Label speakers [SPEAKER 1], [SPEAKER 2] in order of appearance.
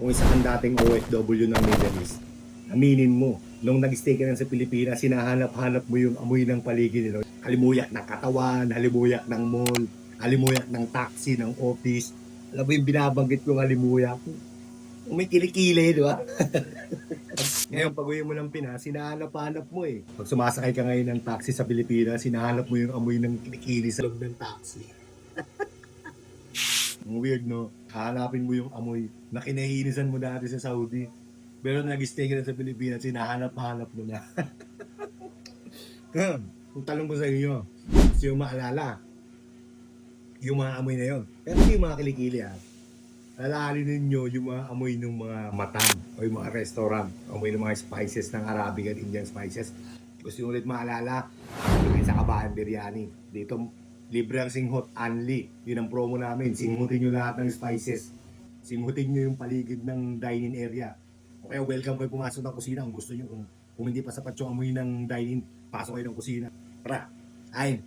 [SPEAKER 1] Kung isa kang dating OFW ng Middle East, aminin mo, nung nag-stay ka lang sa Pilipinas, sinahanap-hanap mo yung amoy ng paligid nila. Halimuyak ng katawan, halimuyak ng mall, halimuyak ng taxi, ng office. Alam mo yung binabanggit kong halimuyak? May kilikili, di ba? Ngayon, pag uwi mo ng Pinas, sinahanap-hanap mo eh. Pag sumasakay ka ngayon ng taxi sa Pilipinas, sinahanap mo yung amoy ng kilikili sa loob ng taxi. Ang weird, no? Hahanapin mo yung amoy na kinahinisan mo dati sa Saudi. Pero nag-stay ka na sa Pilipinas, hinahanap-hanap mo na. Kung talong ko sa inyo, gusto yung maalala, yung mga amoy na yon. Pero hindi yung mga kilikili ha. Alaalin ninyo yung mga amoy ng mga matan o yung mga restaurant, amoy ng mga spices ng Arabic at Indian spices. Gusto nyo ulit maalala, yung sa Kabahan Biryani. Dito, libre ang singhot, only. Yun ang promo namin. Singhutin nyo lahat ng spices. Singhutin nyo yung paligid ng dining area. O kaya welcome kayo pumasok ng kusina kung gusto nyo. Kung hindi pa sapat yung amoy ng dining, pasok kayo ng kusina. Tara, kain!